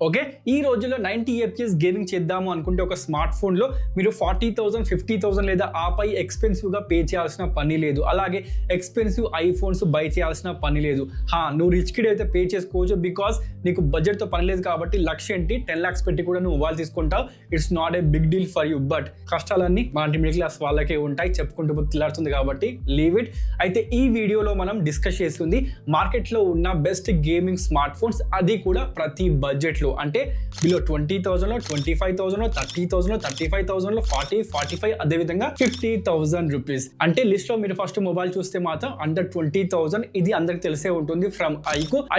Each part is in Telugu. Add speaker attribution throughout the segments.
Speaker 1: ఓకే, ఈ రోజుల్లో 90 FPS గేమింగ్ చేద్దాము అనుకుంటే ఒక స్మార్ట్ ఫోన్లో మీరు 40,000 50,000 లేదా ఆపై ఎక్స్పెన్సివ్గా పే చేయాల్సిన పని లేదు. అలాగే ఎక్స్పెన్సివ్ ఐఫోన్స్ బై చేయాల్సిన పని లేదు. నువ్వు రిచ్ కిడ్ అయితే పే చేసుకోవచ్చు, బికాస్ నీకు బడ్జెట్తో పని లేదు కాబట్టి లక్ష 10 lakhs పెట్టి కూడా నువ్వు మొబైల్ తీసుకుంటావు. It's not a big deal for you. But కష్టాలన్నీ మాంటి మిడిల్ క్లాస్ వాళ్ళకే ఉంటాయి, చెప్పుకుంటూ తిల్లాడుతుంది కాబట్టి లీవ్ ఇట్. అయితే ఈ వీడియోలో మనం డిస్కస్ చేస్తుంది మార్కెట్లో ఉన్న బెస్ట్ గేమింగ్ స్మార్ట్ ఫోన్స్, అది కూడా ప్రతి బడ్జెట్లో, అంటే బిలో 20,000లో, 25,000లో, 30,000లో, 35,000లో, 40, 45, అదేవిధంగా 50,000 రూపీస్. అంటే లిస్ట్ లో మీరు ఫస్ట్ మొబైల్ చూస్తే మాత్రం అండర్ 20,000, ఇది అందరికి తెలిసే ఉంటుంది. From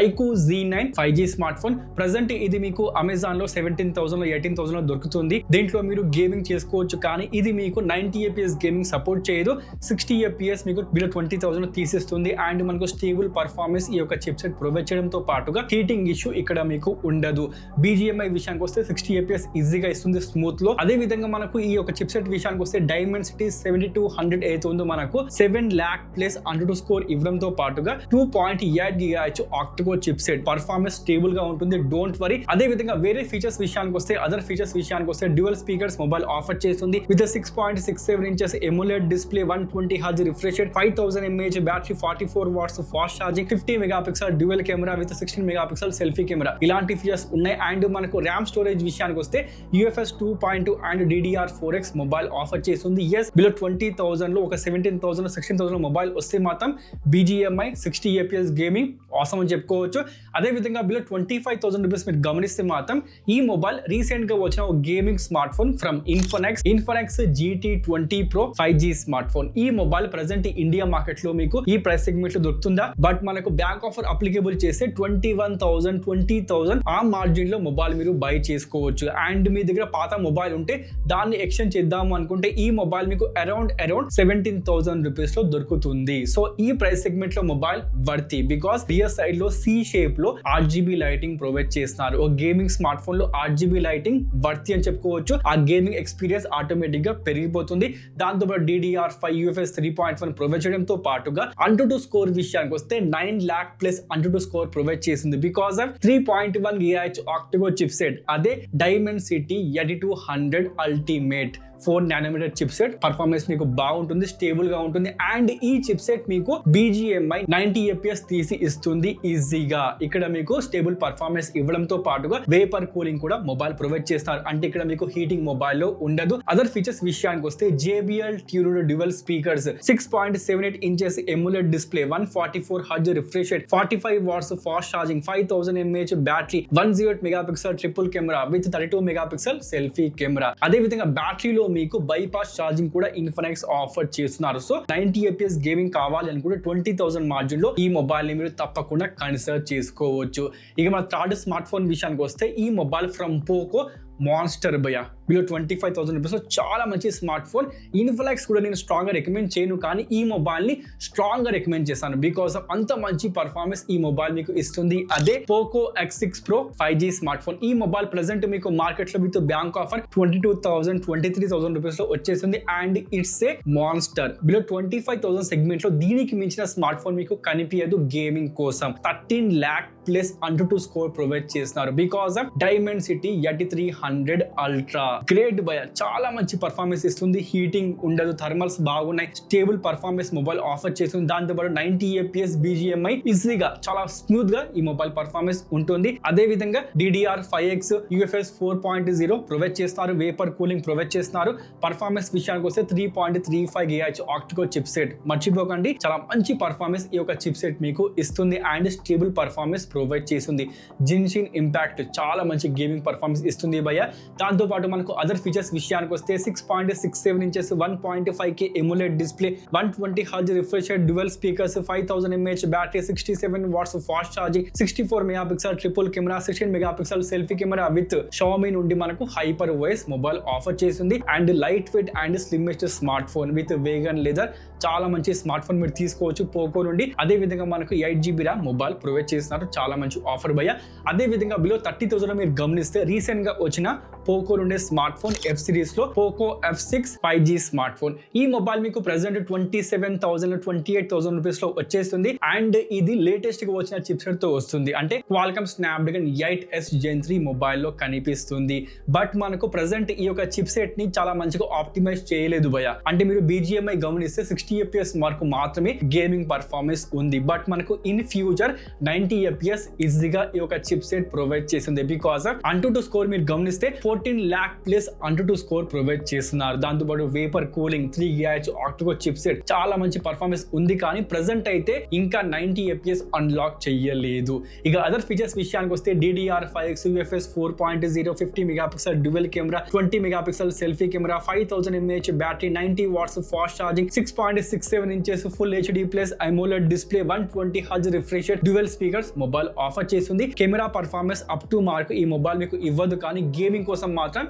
Speaker 1: iQOO Z9 5G smart phone. Present ఇది మీకు అమెజాన్ లో 17,000లో 18,000లో దొరుకుతుంది. దీంట్లో మీరు గేమింగ్ చేసుకోవచ్చు, కానీ ఇది మీకు 90 FPS గేమింగ్ సపోర్ట్ చేయదు. 60 FPS మీకు బిలో 20,000 తీసేస్తుంది. అండ్ మనకు స్టేబుల్ పర్ఫార్మెన్స్ ఈ యొక్క చిప్సెట్ ప్రొవైడ్ చేయడంతో పాటుగా హీటింగ్ ఇష్యూ ఇక్కడ మీకు ఉండదు. BGMI విషయానికి వస్తే 60 FPS ఈజీగా ఇస్తుంది స్మూత్ లో. అదే విధంగా మనకు ఈ యొక్క చిప్సెట్ విషయానికి వస్తే డైమెన్సిటీ 7200 అయితే ఉందో మనకు 7 lakh ప్లస్ AnTuTu స్కోర్ ఇవ్వడంతో పాటుగా 2.8 GHz octacore chipset. Performance stable గా ఉంటుంది, డోంట్ వరీ. అదే విధంగా వేరే ఫీచర్స్ విషయానికి వస్తే, అదర్ ఫీచర్స్ విషయానికి వస్తే డ్యూయల్ స్పీకర్స్ మొబైల్ ఆఫర్ చేస్తుంది with 6.67 inches AMOLED display, 120 Hz refresh rate, 5000 mAh battery, 44 watts fast charging, 50 MP dual camera with 16 MP selfie camera, ఇలాంటి ఫీచర్స్ ఉన్నాయి. అండ్ మనకు ర్యామ్ స్టోరేజ్ విషయానికి వస్తే UFS 2.2 and DDR4X mobile offer చేస్తుంది. ఎస్, బిలో 20,000 లో ఒక 17,000 16,000 మొబైల్ వస్తే మాత్రం BGMI 60 FPS గేమింగ్ అవసరం అని చెప్పుకోవచ్చు. అదే విధంగా బిలో 25,000 రూపీస్ మీరు గమనిస్తే మాత్రం ఈ మొబైల్ రీసెంట్ గా వచ్చిన ఒక gaming smart phone from Infinix GT20 Pro 5G smart phone. ఈ మొబైల్ ప్రెసెంట్ ఇండియా మార్కెట్ లో మీకు ఈ ప్రైస్ సెగ్మెంట్ లో దొరుకుతుందా? బట్ మనకు బ్యాంక్ ఆఫర్ అప్లికేబుల్ చేస్తే 21,000 20,000 ఆ మార్జిన్ లో మొబైల్ మీరు బై చేసుకోవచ్చు. అండ్ మీ దగ్గర పాత మొబైల్ ఉంటే దాన్ని ఎక్స్చేంజ్ చేద్దాము అనుకుంటే ఈ మొబైల్ మీకు అరౌండ్ 17,000 రూపీస్ లో దొరుకుతుంది. సో ఈ ప్రైస్ సెగ్మెంట్ లో మొబైల్ వర్తి, బికాస్ రియర్ సైడ్ లో C షేప్ లో RGB లైటింగ్ ప్రొవైడ్ చేస్తున్నారు. ఒక గేమింగ్ స్మార్ట్ ఫోన్ లో RGB లైటింగ్ వర్తి అని చెప్పుకోవచ్చు. ఆ గేమింగ్ ఎక్స్పీరియన్స్ ఆటోమేటిక్ గా పెరిగిపోతుంది. దాంతో పాటు DDR5 UFS 3.1 ప్రొవైడ్ చేయడంతో పాటుగా AnTuTu స్కోర్ విషయానికి వస్తే 9 lakh plus AnTuTu score provide చేసింది because of 3.1 GHz octacore chipset. అదే Dimensity 8200 ultimate 4nm chipset. Performance మీకు బాగుంటుంది, స్టేబుల్ గా ఉంటుంది. అండ్ ఈ చిప్సెట్ మీకు BGMI 90 FPS తీసి ఇస్తుంది ఈజీగా. ఇక్కడ మీకు స్టేబుల్ పర్ఫార్మెన్స్ ఇవ్వడంతో పాటుగా వేపర్ కూలింగ్ కూడా మొబైల్ ప్రొవైడ్ చేస్తారు, అంటే ఇక్కడ మీకు హీటింగ్ మొబైల్ లో ఉండదు. అదర్ ఫీచర్స్ విషయానికి వస్తే JBL tuned dual speakers, 6.78 inches AMOLED display, 144 Hz refresh rate, 45 watts fast charging, 5000 mAh battery, 108 MP triple camera with 32 MP selfie camera. అదే విధంగా బ్యాటరీలో మీకు బైపాస్ ఛార్జింగ్ కూడా ఇన్ఫినిక్స్ ఆఫర్ చేస్తున్నారు. సో 90 FPS గేమింగ్ కావాలి అనుకుంటే 20,000 మార్జిన్ లో ఈ మొబైల్ ని మీరు తప్పకుండా కన్సిడర్ చేసుకోవచ్చు. ఇక మన థర్డ్ స్మార్ట్ ఫోన్ విషయానికి వస్తే ఈ మొబైల్ ఫ్రమ్ పోకో మాన్స్టర్ భయ, బిలో 25,000 రూపీస్ చాలా మంచి స్మార్ట్ ఫోన్. ఇన్ఫినిక్స్ కూడా నేను స్ట్రాంగ్ గా రికమెండ్ చేయను, కానీ ఈ మొబైల్ ని స్ట్రాంగ్ గా రికమెండ్ చేస్తాను బికాస్ ఆఫ్ అంత మంచి పర్ఫార్మెన్స్ ఈ మొబైల్ మీకు ఇస్తుంది. అదే Poco X6 Pro 5G smart phone. ఈ మొబైల్ ప్రెసెంట్ మీకు మార్కెట్ లో విత్ బ్యాంక్ ఆఫర్ 22,000 23,000 రూపీస్ లో వచ్చేసింది. And it's A monster. Below 25,000 segment లో దీనికి మించిన స్మార్ట్ ఫోన్ మీకు కనిపించదు గేమింగ్ కోసం. 13 lakh plus AnTuTu score provide చేస్తున్నారు because of Dimensity 8300 ultra. Great భయ, చాలా మంచి పర్ఫార్మెన్స్ ఇస్తుంది, హీటింగ్ ఉండదు, థర్మల్స్ బాగున్నాయి, స్టేబుల్ పర్ఫార్మెన్స్ మొబైల్ ఆఫర్ చేస్తుంది. దాంతోపాటు 90 FPS BGMI ఈజీగా చాలా స్మూత్ గా ఈ మొబైల్ పర్ఫార్మెన్స్ ఉంటుంది. అదే విధంగా DDR5X UFS 4.0 ప్రొవైడ్ చేస్తారు, వేపర్ కూలింగ్ ప్రొవైడ్ చేస్తున్నారు. పర్ఫార్మెన్స్ విషయానికి వస్తే 3.35 GHz ఆక్టోకోర్ చిప్సెట్. మర్చిపోకండి, చాలా మంచి పర్ఫార్మెన్స్ ఈ యొక్క చిప్సెట్ మీకు ఇస్తుంది. అండ్ స్టేబుల్ పర్ఫార్మెన్స్ ప్రొవైడ్ చేస్తుంది. జిన్షిన్ ఇంపాక్ట్ చాలా మంచి గేమింగ్ పర్ఫార్మెన్స్ ఇస్తుంది భయ్య. దాంతో పాటు మనకు అదర్ ఫీచర్స్ విషయానికి వస్తే 6.67 inches 1.5K AMOLED display, 120 Hz refresh rate, dual speakers, 5000 mAh battery, 67 watts fast charging, 64 MP triple camera, 16 MP selfie camera with Xiaomi నుండి మనకు హైపర్ వాయిస్ మొబైల్ ఆఫర్ చేస్తుంది. And light weight and slimmest smart phone with vegan leather. చాలా మంచి స్మార్ట్ ఫోన్ మీరు తీసుకోవచ్చు పోకో నుండి. అదే విధంగా మనకు 8GB ర్యామ్ మొబైల్ ప్రొవైడ్ చేస్తున్నారు. చాలా మంచి ఆఫర్ భయ్య. అదే విధంగా బిలో 30,000 లో మీరు గమనిస్తే రీసెంట్ గా వచ్చిన పోకో నుండే స్మార్ట్ ఫోన్ F సిరీస్ లో Poco F6 5G smart phone. ఈ మొబైల్ మీకు ప్రెసెంట్ 27,000 28,000 రూపీస్ లో వచ్చేస్తుంది. అండ్ ఇది లేటెస్ట్ గా వచ్చిన చిప్సెట్ తో వస్తుంది. అంటే Qualcomm Snapdragon 8S Gen 3 mobile లో కనిపిస్తుంది. బట్ మనకు ప్రెసెంట్ ఈ యొక్క చిప్సెట్ ని చాలా మంచిగా ఆప్టిమైజ్ చేయలేదు భయ. అంటే మీరు BGMI గమనిస్తే 60 FPS వరకు మాత్రమే గేమింగ్ పర్ఫార్మెన్స్ ఉంది. బట్ మనకు ఇన్ ఫ్యూచర్ 90 FPS ఈజీగా ఈ యొక్క చిప్సెట్ ప్రొవైడ్ చేస్తుంది. బికాస్ Antutu స్కోర్ మీరు గమనిస్తే 14 lakh plus Antutu score provide చేస్తున్నారు. దాంతోపాటు vapour cooling 3 GHz octacore chipset చాలా మంచి పర్ఫార్మెన్స్ ఉంది. కానీ ప్రెసెంట్ అయితే ఇంకా 90 FPS అన్లాక్ చెయ్యలేదు. ఇక అదర్ ఫీచర్స్ విషయానికి వస్తే DDR5X UFS 4.0 50 megapixel dual camera 20 megapixel selfie camera 5000 mAh battery 90 watts fast charging 6.67 inches full HD plus AMOLED display 120 Hz refresh dual speakers mobile offer చేస్తుంది. Camera performance up to mark ఈ మొబైల్ మీకు ఇవ్వదు. కానీ గేమింగ్ కోసం మాత్రం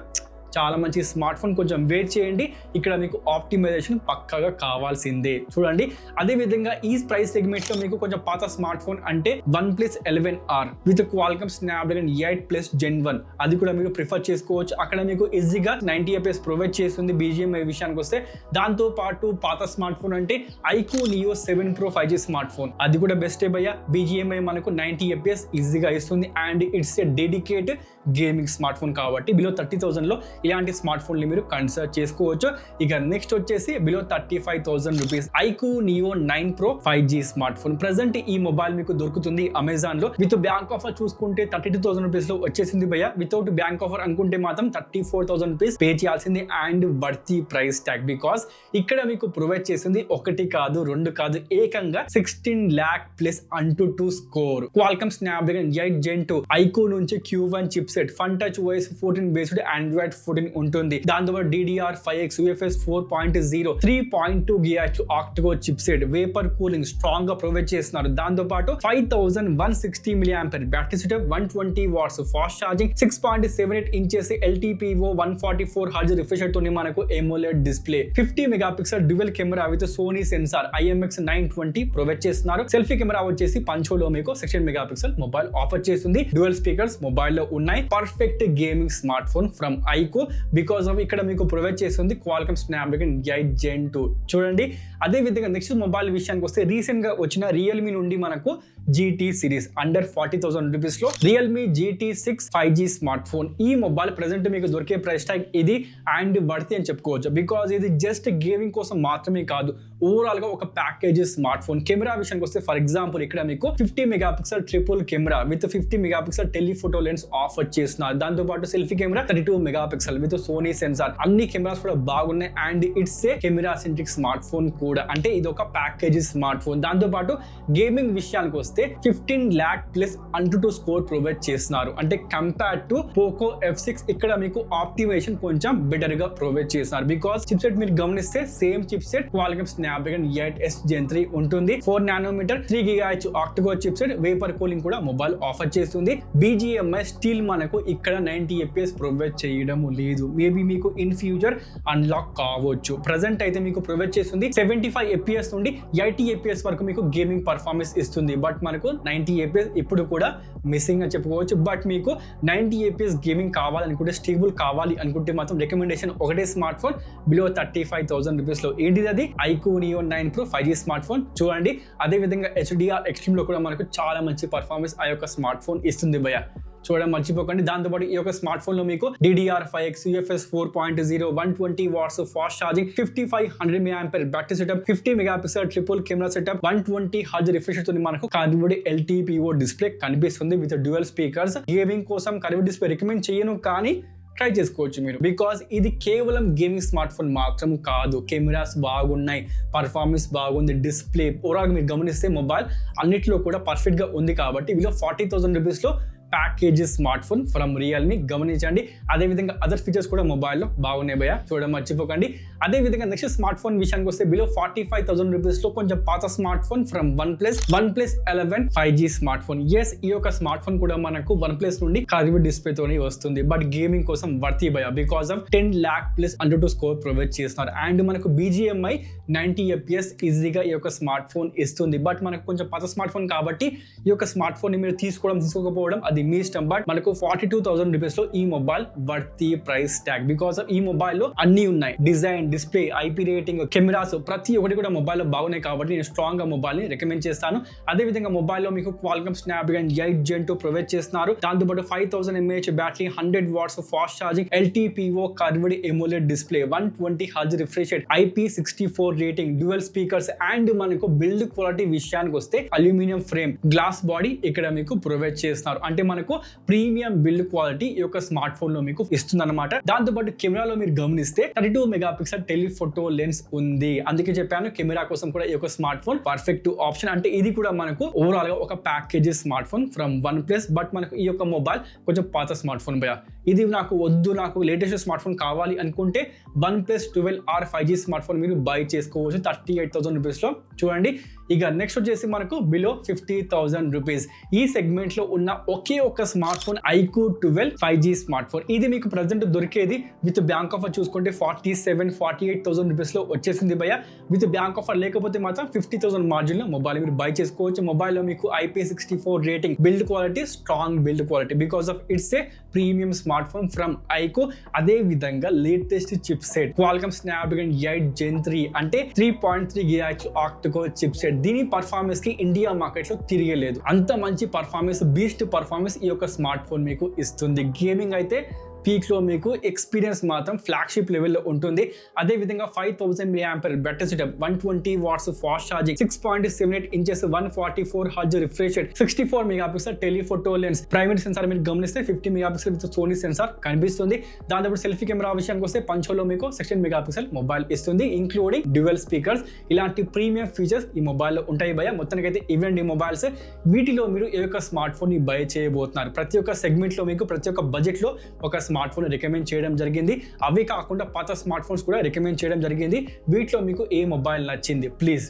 Speaker 1: చాలా మంచి స్మార్ట్ ఫోన్. కొంచెం వెయిట్ చేయండి, ఇక్కడ మీకు ఆప్టిమైజేషన్ పక్కాగా కావాల్సిందే. చూడండి అదే విధంగా ఈ ప్రైస్ సెగ్మెంట్ లో మీకు కొంచెం పాత స్మార్ట్ ఫోన్ అంటే OnePlus 11R with Qualcomm Snapdragon 8 Gen 1 అది కూడా మీరు ప్రిఫర్ చేసుకోవచ్చు. అక్కడ మీకు ఈజీగా 90 FPS ప్రొవైడ్ చేస్తుంది. BGMI విషయానికి వస్తే దాంతో పాటు పాత స్మార్ట్ ఫోన్ అంటే iQOO Neo 7 Pro 5G smart phone అది కూడా బెస్టే భయ్య. BGMI మనకు 90 FPS ఈజీగా ఇస్తుంది. And it's a dedicate gaming smart phone కాబట్టి బిలో 30,000 లో ఇలాంటి స్మార్ట్ ఫోన్ ని మీరు కన్సిడర్ చేసుకోవచ్చు. ఇక నెక్స్ట్ వచ్చేసి below 35,000 rupees iQOO Neo 9 Pro 5G smart phone. Present ఈ మొబైల్ మీకు దొరుకుతుంది అమెజాన్ లో. విత్ బ్యాంక్ ఆఫర్ చూసుకుంటే 32,000 రూపీస్ లో వచ్చేసింది భయ్య. వితౌట్ బ్యాంక్ ఆఫర్ అనుకుంటే మాత్రం 34,000 రూపీస్ పే చేయాల్సింది. And worthy price tag because ఇక్కడ మీకు ప్రొవైడ్ చేసింది ఒకటి కాదు రెండు కాదు ఏకంగా 16 lakh plus Antutu score. Qualcomm Snapdragon 8 Gen 2 iQOO నుంచి Q1 chipset Funtouch OS 14 based Android 14 ఉంటుంది. దాంతోపాటు DDR5X UFS 4.0 3.2 GHz octacore chipset vapour cooling strong గా ప్రొవైడ్ చేస్తున్నారు. దాంతోపాటు 5160 mAh battery setup 120 watts fast charging 6.78 inches LTPO 144 Hz refresh తో మనకు AMOLED display 50 megapixel dual camera with Sony sensor IMX920 provide చేస్తున్నారు. సెల్ఫీ కెమెరా వచ్చేసి పంచోలో మీకు 16 మెగాపిక్సెల్ మొబైల్ ఆఫర్ చేస్తుంది. డ్యూయల్ స్పీకర్స్ మొబైల్ లో ఉన్నాయి. Perfect gaming smart phone from iQOO because of ఇక్కడ మీకు ప్రొవైడ్ చేస్తుంది క్వాల్కమ్ స్నాప్డ్రాగన్ 8 Gen 2. చూడండి అదే విధంగా నెక్స్ట్ మొబైల్ విషయానికి వస్తే రీసెంట్ గా వచ్చిన రియల్మీ నుండి మనకు GT సిరీస్ అండర్ 40,000 రూపీస్ లో Realme GT6 5G smart phone. ఈ మొబైల్ ప్రెసెంట్ మీకు దొరికే ప్రైస్ ట్యాగ్ ఇది అండ్ వర్తీ అని చెప్పుకోవచ్చు. బికాస్ ఇది జస్ట్ గేమింగ్ కోసం మాత్రమే కాదు, ఓవరాల్ గా ఒక ప్యాకేజ్ స్మార్ట్ ఫోన్. కెమెరా విషయానికి వస్తే ఫర్ ఎగ్జాంపుల్ ఇక్కడ మీకు 50 megapixel triple camera with 50 megapixel telephoto lens offer చేస్తున్నారు. దాంతో పాటు selfie camera 32 megapixel with Sony sensor. అన్ని కెమెరాస్ కూడా బాగున్నాయి. And it's a camera centric smart phone కూడా. అంటే ఇది ఒక ప్యాకేజ్ స్మార్ట్ ఫోన్. దాంతో పాటు గేమింగ్ విషయానికి వస్తే 15 lakh plus Antutu score provide చేస్తున్నారు. అంటే కంపేర్ టు పోకో F6 ఇక్కడ మీకు ఆప్టిమైజేషన్ కొంచెం బెటర్ గా ప్రొవైడ్ చేస్తున్నారు. బికాస్ చిప్సెట్ మీరు గమనిస్తే same chipset Qualcomm Snapdragon 8S Gen 3 ఉంటుంది. 4 nanometer 3 GHz octacore chipset vapour cooling కూడా మొబైల్ ఆఫర్ చేస్తుంది. BGMI స్టిల్ మనకు ఇక్కడ 90 FPS ప్రొవైడ్ చేయడం లేదు. మేబీ మీకు ఇన్ ఫ్యూచర్ అన్లాక్ కావచ్చు. ప్రెసెంట్ అయితే మీకు ప్రొవైడ్ చేస్తుంది 75 FPS నుండి 80 FPS వరకు మీకు గేమింగ్ పర్ఫార్మెన్స్ ఇస్తుంది. బట్ మనకు 90 FPS ఇప్పుడు కూడా మిస్సింగ్ అని చెప్పుకోవచ్చు. బట్ మీకు 90 FPS గేమింగ్ కావాలనుకుంటే స్టేబుల్ కావాలి అనుకుంటే మాత్రం రికమెండేషన్ ఒకటే స్మార్ట్ ఫోన్ బిలో 35,000 రూపీస్ లో. ఏంటిది అది iQOO Neo 9 Pro 5G smart phone. చూడండి అదే విధంగా HDR ఎక్స్ట్రీమ్ లో కూడా మనకు చాలా మంచి పర్ఫార్మెన్స్ ఆ యొక్క స్మార్ట్ ఫోన్ ఇస్తుంది భయ్య. చూడడం మర్చిపోకండి. దాంతోపాటు ఈ యొక్క స్మార్ట్ ఫోన్ లో మీకు DDR5X UFS 4.0 120 watts fast charging 5500 mAh battery setup 50 megapixel triple camera setup 120 Hz refresh తో మనకు కర్వ్డ్ LTPO డిస్ప్లే కనిపిస్తుంది విత్ డ్యూయల్ స్పీకర్స్. గేమింగ్ కోసం కర్వ్డ్ డిస్ప్లే రికమెండ్ చేయను, కానీ ట్రై చేసుకోవచ్చు మీరు. బికాస్ ఇది కేవలం గేమింగ్ స్మార్ట్ ఫోన్ మాత్రం కాదు, కెమెరాస్ బాగున్నాయి, పర్ఫార్మెన్స్ బాగుంది, డిస్ప్లే ఓవరాల్ మీరు గమనిస్తే మొబైల్ అన్నిట్లో కూడా పర్ఫెక్ట్ గా ఉంది. కాబట్టి వీళ్ళు 40,000 రూపీస్ లో package smart phone from Realme గమనించండి. అదే విధంగా అదర్ ఫీచర్స్ కూడా మొబైల్లో బాగున్నాయి భయ్యా, చూడడం మర్చిపోకండి. అదే విధంగా నెక్స్ట్ స్మార్ట్ ఫోన్ విషయానికి వస్తే బిలో 45,000 రూపీస్ లో కొంచెం పాత smart phone from OnePlus 11 5G smart phone. Yes, ఈ యొక్క స్మార్ట్ ఫోన్ కూడా మనకు OnePlus నుండి కర్వ్డ్ డిస్ప్లే తోనే వస్తుంది. బట్ గేమింగ్ కోసం వర్తీ భయ్యా, బికాస్ ఆఫ్ 10 lakh ప్లస్ అంటూ స్కోర్ ప్రొవైడ్ చేస్తున్నారు. అండ్ మనకు BGMI 90 FPS ఈజీగా ఈ యొక్క స్మార్ట్ ఫోన్ ఇస్తుంది. బట్ మనకు కొంచెం పాత స్మార్ట్ ఫోన్ కాబట్టి ఈ యొక్క స్మార్ట్ ఫోన్ ని మీరు తీసుకోకపోవడం అది మీ ఇష్టం. బట్ మనకు 42,000 రూపీస్ లో ఈ mobile worthy price tag, because of ఈ మొబైల్ లో అన్ని ఉన్నాయి. Design, display, IP rating, cameras ప్రతి ఒక్కటి కూడా మొబైల్ లో బాగున్నాయి కాబట్టి నేను స్ట్రాంగ్ గా మొబైల్ ని రికమెండ్ చేస్తాను. అదే విధంగా మొబైల్ లో మీకు Qualcomm Snapdragon 8 Gen 2 ప్రొవైడ్ చేస్తున్నారు. దాంతోపాటు 5000 mAh battery, 100 watts fast charging, LTPO curved AMOLED display, 120 Hz refresh rate, IP64 rating, dual speakers. And మనకు బిల్డ్ క్వాలిటీ విషయానికి వస్తే అల్యూమినియం ఫ్రేమ్, గ్లాస్ బాడీ ఇక్కడ మీకు ప్రొవైడ్ చేస్తున్నారు. అంటే మనకు ప్రీమియం బిల్డ్ క్వాలిటీ ఈ యొక్క స్మార్ట్ ఫోన్ లో మీకు ఇస్తుంది అనమాట. దాంతోపాటు కెమెరాలో మీరు గమనిస్తే 32 మెగాపిక్సెల్ టెలిఫోటో లెన్స్ ఉంది. అందుకే చెప్పాను కెమెరా కోసం కూడా ఈ యొక్క స్మార్ట్ ఫోన్ పర్ఫెక్ట్ ఆప్షన్. అంటే ఇది కూడా మనకు ఓవరాల్ గా ఒక package smart phone from OnePlus. But మనకు ఈ యొక్క మొబైల్ కొంచెం పాత స్మార్ట్ ఫోన్ భయ్యా, ఇది నాకు వద్దు, నాకు లేటెస్ట్ స్మార్ట్ ఫోన్ కావాలి అనుకుంటే OnePlus 12R 5G smart phone మీరు బై చేసుకోవచ్చు 38,000 రూపీస్ లో. చూడండి, ఇక నెక్స్ట్ వచ్చేసి మనకు బిలో 50,000 రూపీస్ ఈ సెగ్మెంట్ లో ఉన్న ఒకే ఒక smart phone iQOO 12 5G smart phone. ఇది మీకు ప్రజెంట్ దొరికేది విత్ బ్యాంక్ ఆఫర్ చూసుకుంటే 48,000 రూపీస్ లో వచ్చేసింది భయ్య. విత్ బ్యాంక్ ఆఫర్ లేకపోతే మాత్రం 50,000 మార్జిన్ లో మొబైల్ మీరు బై చేసుకోవచ్చు. మొబైల్ లో మీకు IP64 rating, build quality strong build quality, because of it's a premium smart phone from iQOO. అదే విధంగా latest chip set Qualcomm Snapdragon 8 Gen 3 అంటే 3.3 GHz ఆక్టోకోర్ చిప్ సెట్. దీని పర్ఫార్మెన్స్ కి ఇండియా మార్కెట్ లో తిరిగలేదు. అంత మంచి పర్ఫార్మెన్స్, బీస్ట్ పర్ఫార్మెన్స్ ఈ యొక్క స్మార్ట్ ఫోన్ మీకు ఇస్తుంది. గేమింగ్ అయితే పీక్ లో మీకు ఎక్స్పీరియన్స్ మాత్రం ఫ్లాగ్షిప్ లెవెల్లో ఉంటుంది. అదే విధంగా 5000 mAh battery setup, 120 watts fast charging, 6.78 inches 144 Hz refresh rate, 64 megapixel telephoto lens, primary censor మీరు గమనిస్తే 50 మెగాపిక్సెల్ విత్ సోనీ సెన్సార్ కనిపిస్తుంది. దాంతో సెల్ఫీ కెమెరా విషయానికి వస్తే పంచోలో మీకు 16 మెగాపిక్సెల్ మొబైల్ ఇస్తుంది, ఇంక్లూడింగ్ డ్యూయల్ స్పీకర్స్. ఇలాంటి ప్రీమియం ఫీచర్స్ ఈ మొబైల్లో ఉంటాయి భయ్య. మొత్తానికి అయితే ఇవ్వండి మొబైల్స్. వీటిలో మీరు ఏ యొక్క స్మార్ట్ ఫోన్ ని బై చేయబోతున్నారు, ప్రతి ఒక్క సెగ్మెంట్ లో మీకు ప్రతి ఒక్క బడ్జెట్ లో ఒక స్మార్ట్ ఫోన్ రికమెండ్ చేయడం జరిగింది. అవి కాకుండా పాత స్మార్ట్ ఫోన్స్ కూడా రికమెండ్ చేయడం జరిగింది. వీటిలో మీకు ఏ మొబైల్ నచ్చింది ప్లీజ్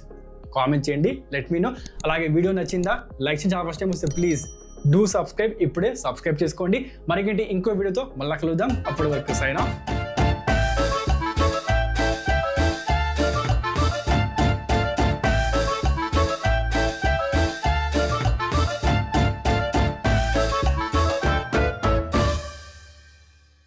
Speaker 1: కామెంట్ చేయండి, లెట్ మీ నో. అలాగే వీడియో నచ్చిందా, లైక్ చేసి ఫస్ట్ టైం వస్తే ప్లీజ్ డూ సబ్స్క్రైబ్. ఇప్పుడే సబ్స్క్రైబ్ చేసుకోండి. మరికేంటి ఇంకో వీడియోతో మళ్ళీ కలుద్దాం. అప్పటి వరకు సైన్ ఆఫ్.